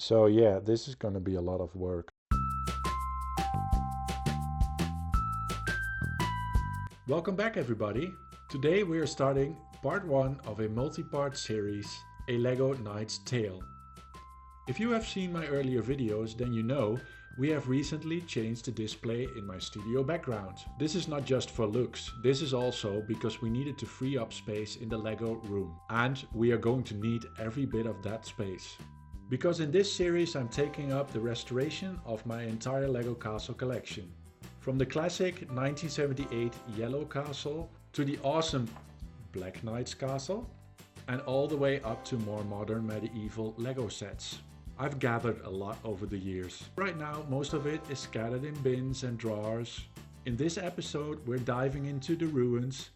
So yeah, this is going to be a lot of work. Welcome back everybody. Today we are starting part 1 of a multi-part series, A Lego Knight's Tale. If you have seen my earlier videos, then you know we have recently changed the display in my studio background. This is not just for looks, this is also because we needed to free up space in the Lego room. And we are going to need every bit of that space. Because in this series I'm taking up the restoration of my entire Lego castle collection. From the classic 1978 yellow castle to the awesome Black Knight's castle and all the way up to more modern medieval Lego sets. I've gathered a lot over the years. Right now, most of it is scattered in bins and drawers. In this episode, we're diving into the ruins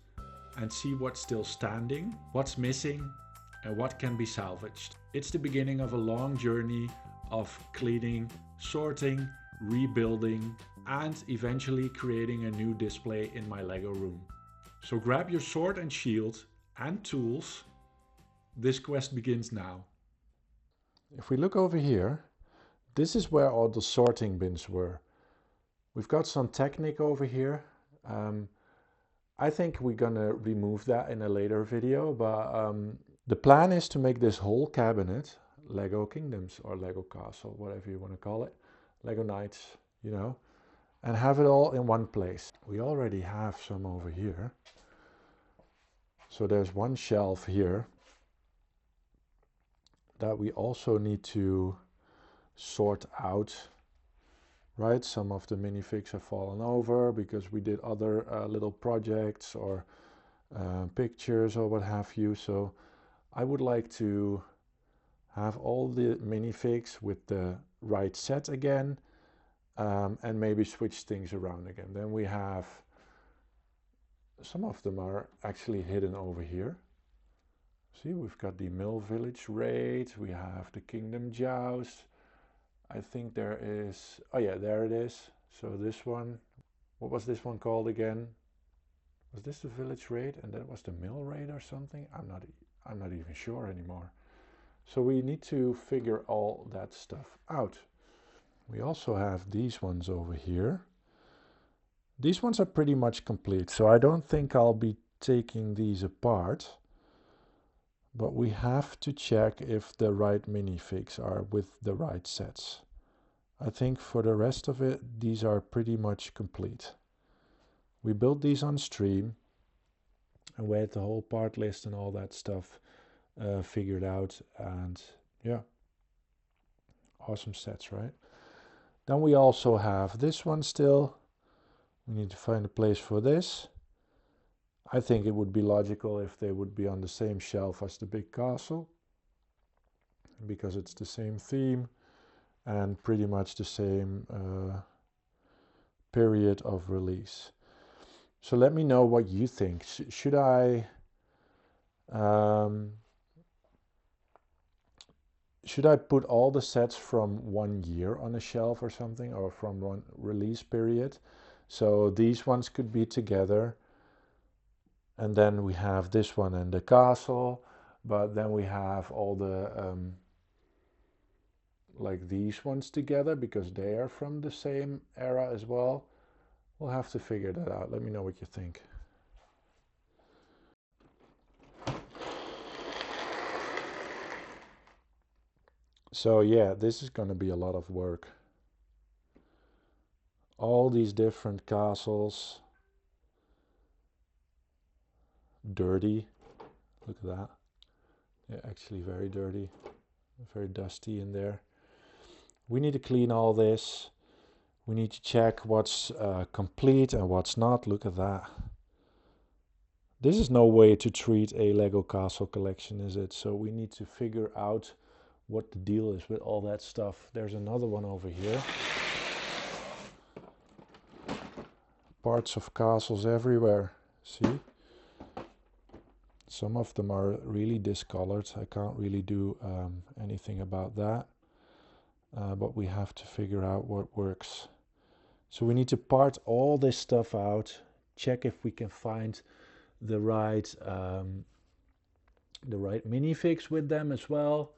and see what's still standing, what's missing, and what can be salvaged. It's the beginning of a long journey of cleaning, sorting, rebuilding, and eventually creating a new display in my Lego room. So grab your sword and shield and tools. This quest begins now. If we look over here, this is where all the sorting bins were. We've got some Technic over here. I think we're gonna remove that in a later video, but the plan is to make this whole cabinet Lego Kingdoms or Lego Castle, whatever you want to call it, Lego Knights, you know, and have it all in one place. We already have some over here. So there's one shelf here that we also need to sort out, right? Some of the minifigs have fallen over because we did other little projects or pictures or what have you. So I would like to have all the minifigs with the right set again, and maybe switch things around again. Then we have, some of them are actually hidden over here. See, we've got the Mill Village Raid, we have the Kingdom Joust. I think there is, oh yeah, there it is. So this one, what was this one called again? Was this the Village Raid and that was the Mill Raid or something? I'm not even sure anymore. So we need to figure all that stuff out. We also have these ones over here. These ones are pretty much complete, so I don't think I'll be taking these apart. But we have to check if the right minifigs are with the right sets. I think for the rest of it, these are pretty much complete. We built these on stream and we had the whole part list and all that stuff figured out, and yeah, awesome sets, right? Then we also have this one still. We need to find a place for this. I think it would be logical if they would be on the same shelf as the big castle, because it's the same theme and pretty much the same period of release. So let me know what you think. Should I put all the sets from 1 year on a shelf or something, or from one release period? So these ones could be together. And then we have this one and the castle, but then we have all the like these ones together because they are from the same era as well. We'll have to figure that out. Let me know what you think. So yeah, this is going to be a lot of work. All these different castles. Dirty. Look at that. They're actually very dirty. Very dusty in there. We need to clean all this. We need to check what's complete and what's not. Look at that. This is no way to treat a Lego castle collection, is it? So we need to figure out what the deal is with all that stuff. There's another one over here. Parts of castles everywhere. See? Some of them are really discolored. I can't really do anything about that. But we have to figure out what works. So we need to part all this stuff out, check if we can find the right minifigs with them as well.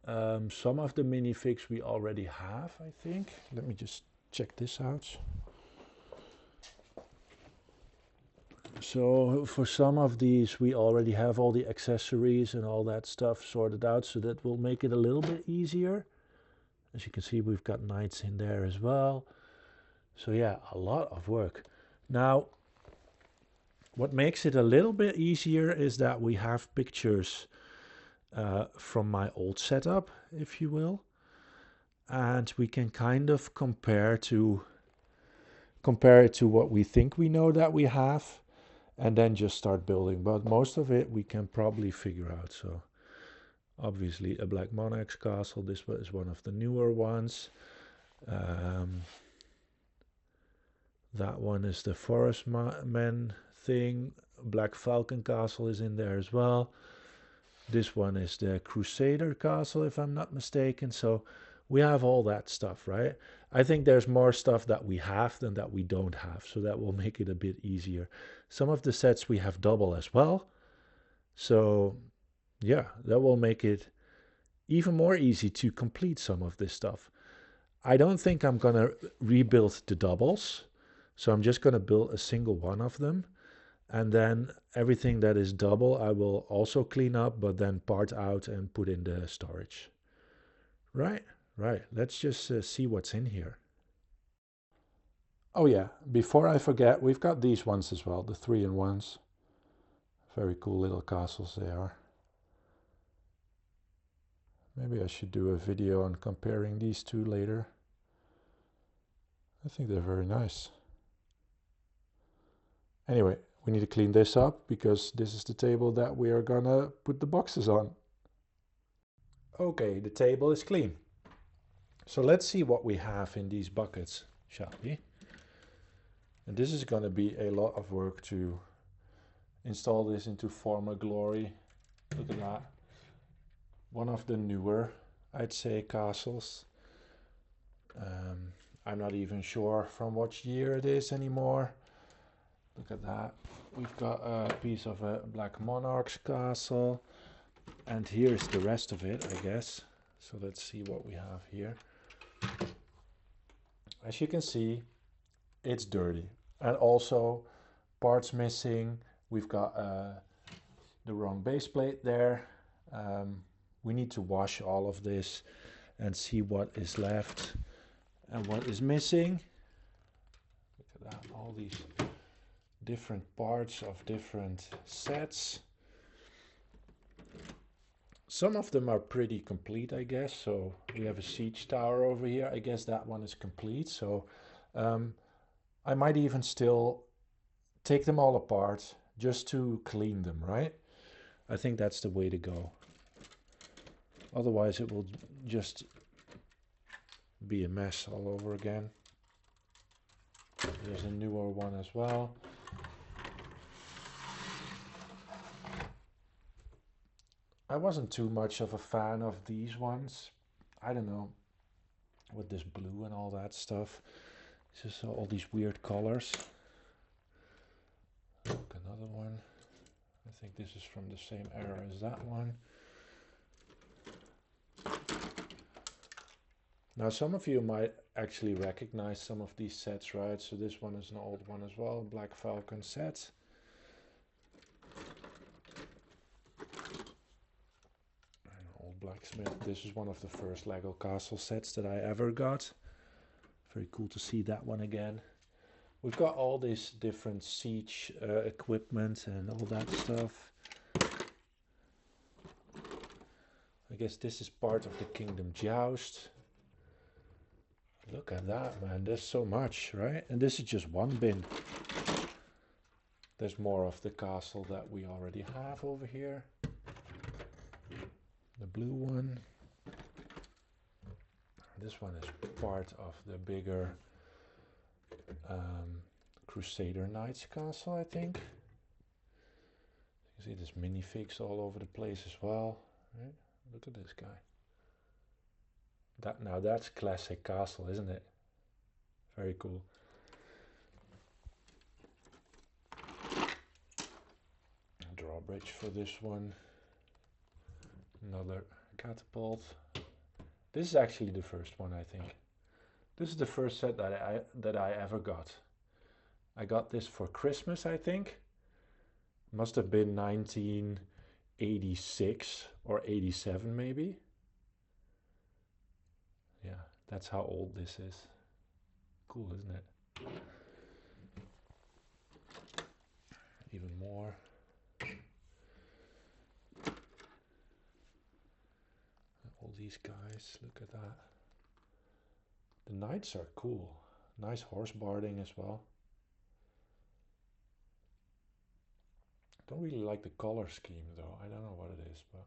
Some of the minifigs we already have, I think. Let me just check this out. So for some of these we already have all the accessories and all that stuff sorted out, so that will make it a little bit easier. As you can see, we've got knights in there as well. So yeah, a lot of work. Now, what makes it a little bit easier is that we have pictures from my old setup, if you will. And we can kind of compare it to what we think we know that we have, and then just start building. But most of it we can probably figure out. So obviously a Black Monarch's castle. This is one of the newer ones. That one is the Forest Men thing. Black Falcon Castle is in there as well. This one is the Crusader Castle, if I'm not mistaken. So we have all that stuff, right? I think there's more stuff that we have than that we don't have, so that will make it a bit easier. Some of the sets we have double as well. So yeah, that will make it even more easy to complete some of this stuff. I don't think I'm gonna rebuild the doubles. So I'm just gonna build a single one of them. And then everything that is double, I will also clean up, but then part out and put in the storage. Right, right. Let's just see what's in here. Oh yeah, before I forget, we've got these ones as well, the 3-in-1s. Very cool little castles they are. Maybe I should do a video on comparing these two later. I think they're very nice. Anyway, we need to clean this up because this is the table that we are gonna put the boxes on. Okay, the table is clean. So let's see what we have in these buckets, shall we? And this is going to be a lot of work to install this into former glory. Look at that. One of the newer, I'd say, castles. I'm not even sure from what year it is anymore. Look at that. We've got a piece of a Black Monarch's castle. And here's the rest of it, I guess. So let's see what we have here. As you can see, it's dirty. And also parts missing. We've got the wrong base plate there. We need to wash all of this and see what is left and what is missing. Look at that, all these different parts of different sets. Some of them are pretty complete, I guess. So we have a siege tower over here. I guess that one is complete. So I might even still take them all apart just to clean them, right? I think that's the way to go. Otherwise it will just be a mess all over again. There's a newer one as well. I wasn't too much of a fan of these ones. I don't know, with this blue and all that stuff. It's just all these weird colors. Look, another one. I think this is from the same era as that one. Now some of you might actually recognize some of these sets, right? So this one is an old one as well, Black Falcon set. Old blacksmith. This is one of the first Lego castle sets that I ever got. Very cool to see that one again. We've got all this different siege equipment and all that stuff. I guess this is part of the Kingdom Joust. Look at that, man. There's so much, right? And this is just one bin. There's more of the castle that we already have over here. The blue one. This one is part of the bigger Crusader Knights castle, I think. You see there's minifigs all over the place as well. Right? Look at this guy. Now that's classic castle, isn't it? Very cool. Drawbridge for this one. Another catapult. This is actually the first one, I think. This is the first set that I ever got. I got this for Christmas, I think. Must have been 1986 or 87 maybe. Yeah, that's how old this is. Cool, isn't it? Even more. All these guys, look at that. The knights are cool. Nice horse barding as well. Don't really like the color scheme though. I don't know what it is, but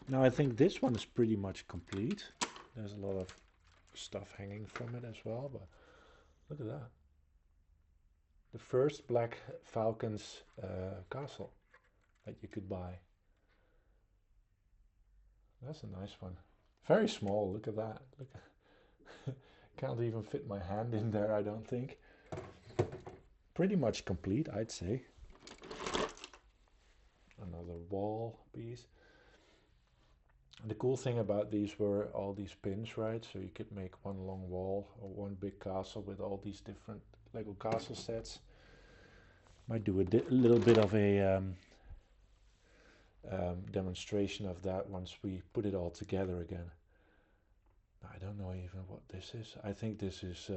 now I think this one is pretty much complete. There's a lot of stuff hanging from it as well, but look at that. The first Black Falcon's castle that you could buy. That's a nice one. Very small, look at that. Look, can't even fit my hand in there, I don't think. Pretty much complete, I'd say. Another wall piece. And the cool thing about these were all these pins, right? So you could make one long wall or one big castle with all these different Lego castle sets. Might do a little bit of a demonstration of that once we put it all together again. I don't know even what this is. I think this is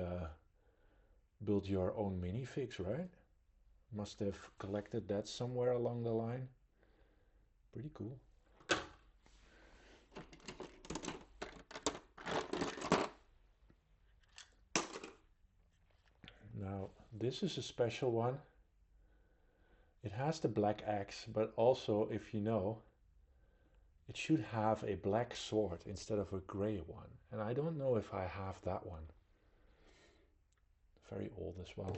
build your own minifigs, right? Must have collected that somewhere along the line. Pretty cool. Now, this is a special one. It has the black axe, but also, if you know, it should have a black sword instead of a gray one. And I don't know if I have that one. Very old as well.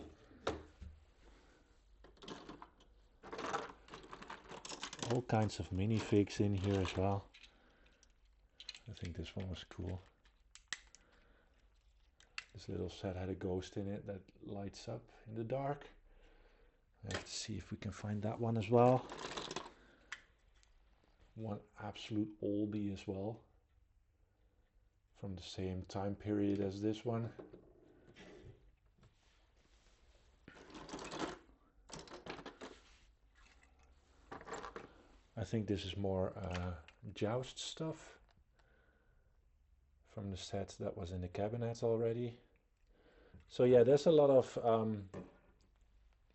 All kinds of minifigs in here as well. I think this one was cool. This little set had a ghost in it that lights up in the dark. I have to see if we can find that one as well. One absolute oldie as well. From the same time period as this one. I think this is more joust stuff from the set that was in the cabinet already. So yeah, there's a lot of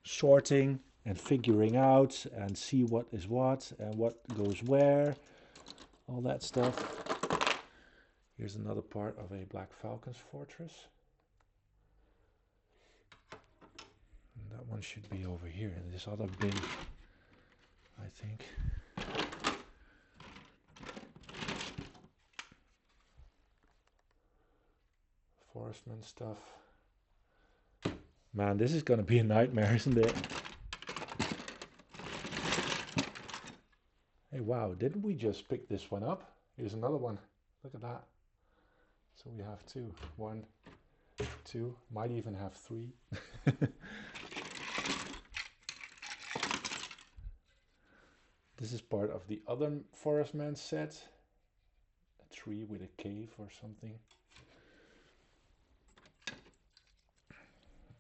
sorting and figuring out and see what is what and what goes where, all that stuff. Here's another part of a Black Falcon's fortress. And that one should be over here in this other bin, I think. Forestman stuff. Man, this is gonna be a nightmare, isn't it? Hey, wow, didn't we just pick this one up? Here's another one. Look at that. So we have two. 1, 2, might even have 3. This is part of the other Forestman set. A tree with a cave or something.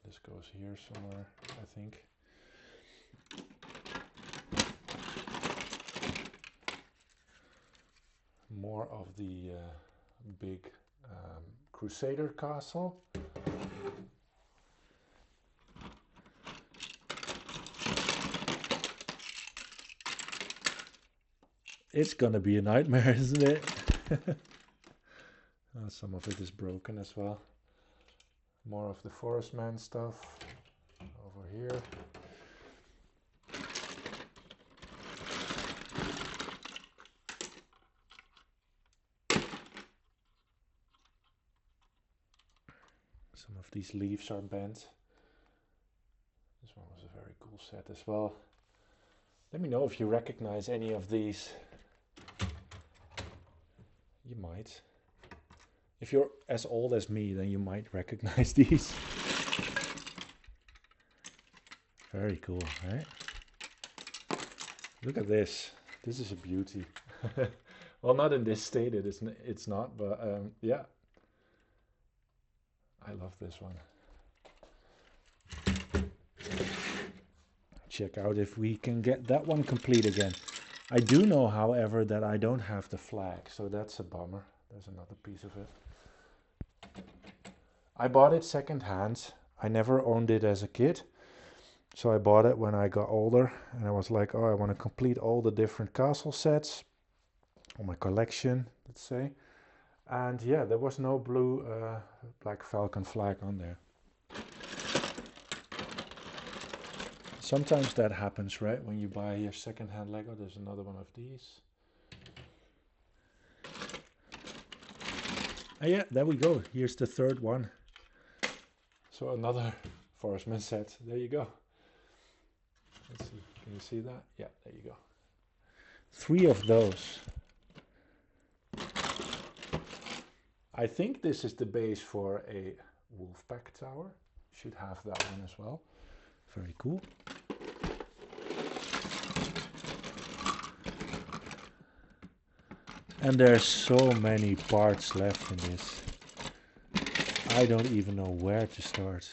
This goes here somewhere, I think. More of the big Crusader castle. It's gonna be a nightmare, isn't it? Some of it is broken as well. More of the Forestman stuff over here. Some of these leaves are bent. This one was a very cool set as well. Let me know if you recognize any of these. You might. If you're as old as me, then you might recognize these. Very cool, right? Look at this. This is a beauty. Well, not in this state, it's not, but yeah. I love this one. Check out if we can get that one complete again. I do know, however, that I don't have the flag, so that's a bummer. There's another piece of it. I bought it second hand. I never owned it as a kid. So I bought it when I got older, and I was like, oh, I want to complete all the different castle sets, or my collection, let's say. And yeah, there was no blue Black Falcon flag on there. Sometimes that happens, right? When you buy your second-hand Lego, there's another one of these. And yeah, there we go. Here's the third one. So another Forestman set. There you go. Let's see. Can you see that? Yeah, there you go. 3 of those. I think this is the base for a Wolfpack tower. Should have that one as well. Very cool. And there's so many parts left in this. I don't even know where to start.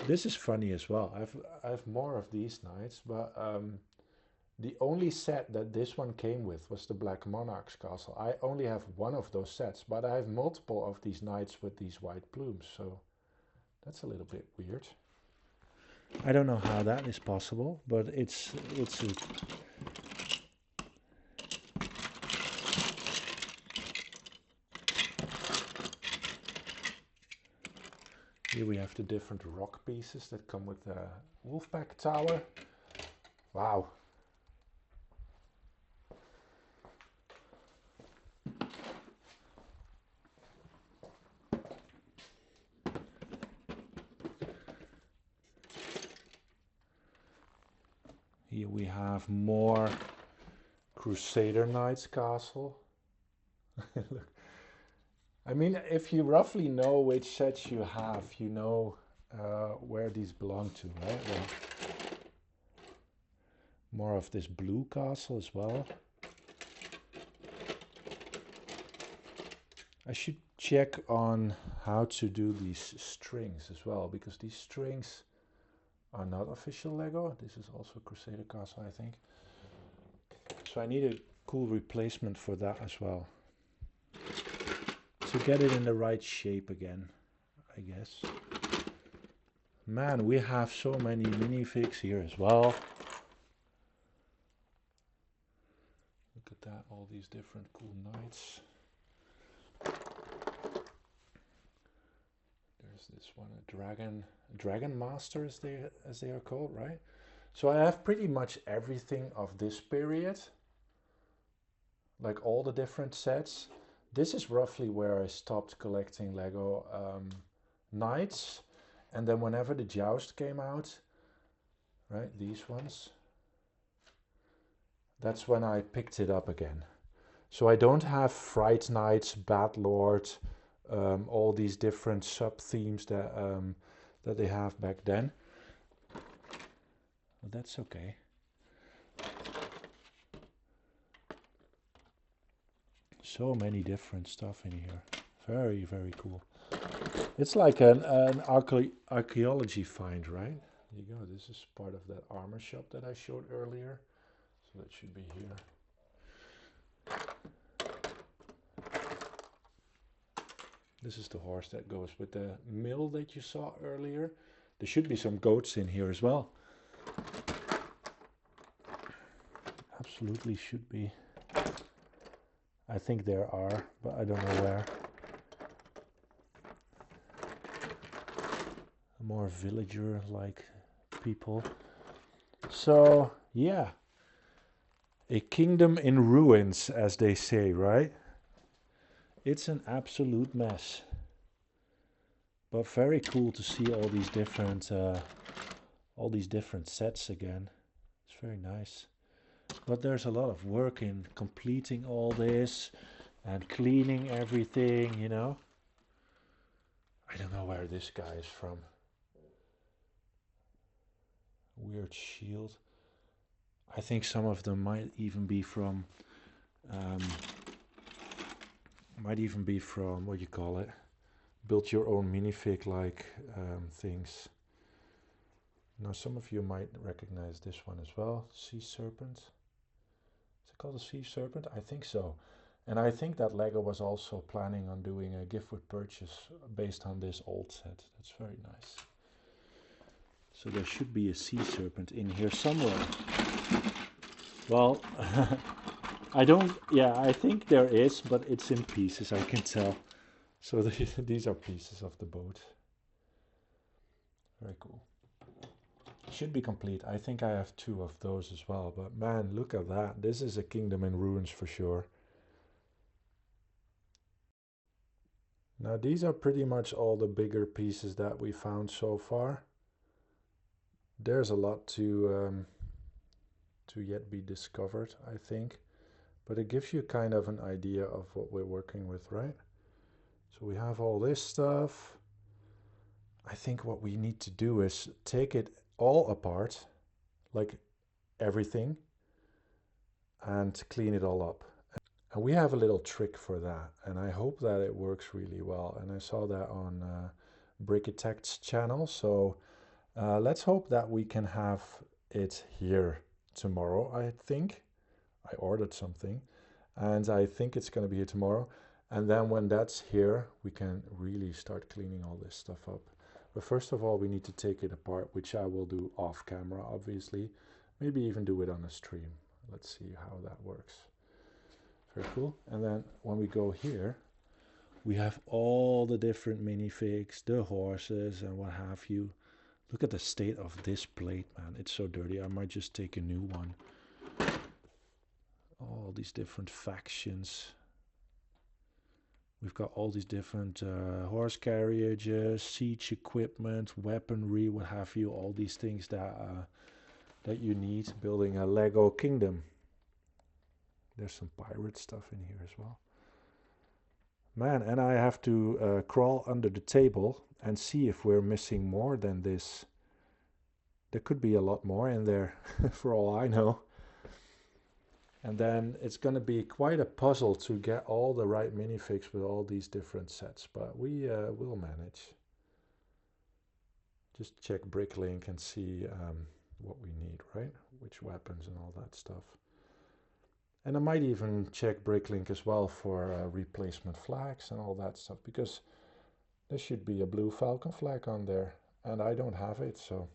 This is funny as well. I have more of these knights, but the only set that this one came with was the Black Monarch's castle. I only have one of those sets, but I have multiple of these knights with these white plumes, so that's a little bit weird. I don't know how that is possible, but it's a here we have the different rock pieces that come with the Wolfpack tower. Wow. Here we have more Crusader Knights castle. Look. I mean, if you roughly know which sets you have, you know where these belong to, right? Well, more of this blue castle as well. I should check on how to do these strings as well, because these strings are not official Lego. This is also Crusader castle, I think. So I need a cool replacement for that as well. To get it in the right shape again, I guess. Man, we have so many minifigs here as well. Look at that, all these different cool knights. There's this one, a dragon master as they are called, right? So I have pretty much everything of this period, like all the different sets. This is roughly where I stopped collecting Lego knights, and then whenever the Joust came out, right, these ones, that's when I picked it up again. So I don't have Fright Knights, Bat Lord, all these different sub-themes that that they have back then. But that's okay. So many different stuff in here. Very, very cool. It's like an archaeology find, right? There you go. This is part of that armor shop that I showed earlier. So that should be here. This is the horse that goes with the mill that you saw earlier. There should be some goats in here as well. Absolutely should be. I think there are, but I don't know where. More villager-like people. So, yeah. A kingdom in ruins, as they say, right? It's an absolute mess. But very cool to see all these different sets again. It's very nice. But there's a lot of work in completing all this and cleaning everything, you know. I don't know where this guy is from. weird shield. I think some of them might even be from what do you call it? Build your own minifig like things. Now some of you might recognize this one as well. Sea serpent. Is it called a sea serpent? I think so. And I think that Lego was also planning on doing a gift with purchase based on this old set. That's very nice. So there should be a sea serpent in here somewhere. Well, I think there is, but it's in pieces, I can tell. So these are pieces of the boat. Very cool. Should be complete. I think I have 2 of those as well, but man, look at that. This is a kingdom in ruins for sure. Now these are pretty much all the bigger pieces that we found so far. There's a lot to yet be discovered, I think, but it gives you kind of an idea of what we're working with, right? So we have all this stuff. I think what we need to do is take it all apart, like everything, and clean it all up. And we have a little trick for that, and I hope that it works really well. And I saw that on Brickitect's channel, so let's hope that we can have it here tomorrow. I think I ordered something, and I think it's going to be here tomorrow. And then when that's here, we can really start cleaning all this stuff up. But first of all, we need to take it apart, which I will do off camera, obviously. Maybe even do it on a stream. Let's see how that works. Very cool. And then when we go here, we have all the different minifigs, the horses and what have you. Look at the state of this plate, man. It's so dirty. I might just take a new one. All these different factions. We've got all these different horse carriages, siege equipment, weaponry, what have you. All these things that you need building a Lego kingdom. There's some pirate stuff in here as well. Man, and I have to crawl under the table and see if we're missing more than this. There could be a lot more in there, for all I know. And then it's going to be quite a puzzle to get all the right minifigs with all these different sets, but we will manage. Just check Bricklink and see what we need, right? Which weapons and all that stuff. And I might even check Bricklink as well for replacement flags and all that stuff, because there should be a blue Falcon flag on there, and I don't have it, so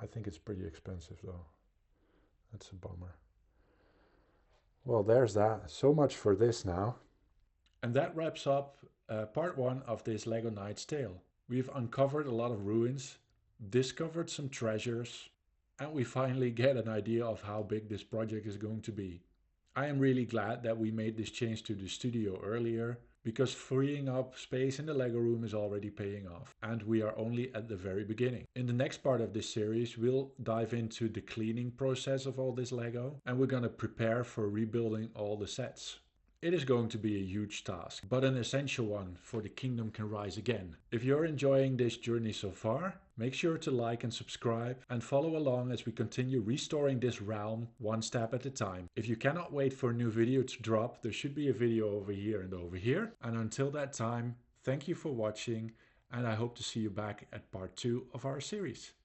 I think it's pretty expensive though. That's a bummer. Well, there's that. So much for this now. And that wraps up part 1 of this LEGO Knight's Tale. We've uncovered a lot of ruins, discovered some treasures, and we finally get an idea of how big this project is going to be. I am really glad that we made this change to the studio earlier, because freeing up space in the Lego room is already paying off, and we are only at the very beginning. In the next part of this series, we'll dive into the cleaning process of all this Lego, and we're gonna prepare for rebuilding all the sets. It is going to be a huge task, but an essential one for the kingdom can rise again. If you're enjoying this journey so far, make sure to like and subscribe and follow along as we continue restoring this realm one step at a time. If you cannot wait for a new video to drop, there should be a video over here and over here. And until that time, thank you for watching, and I hope to see you back at part 2 of our series.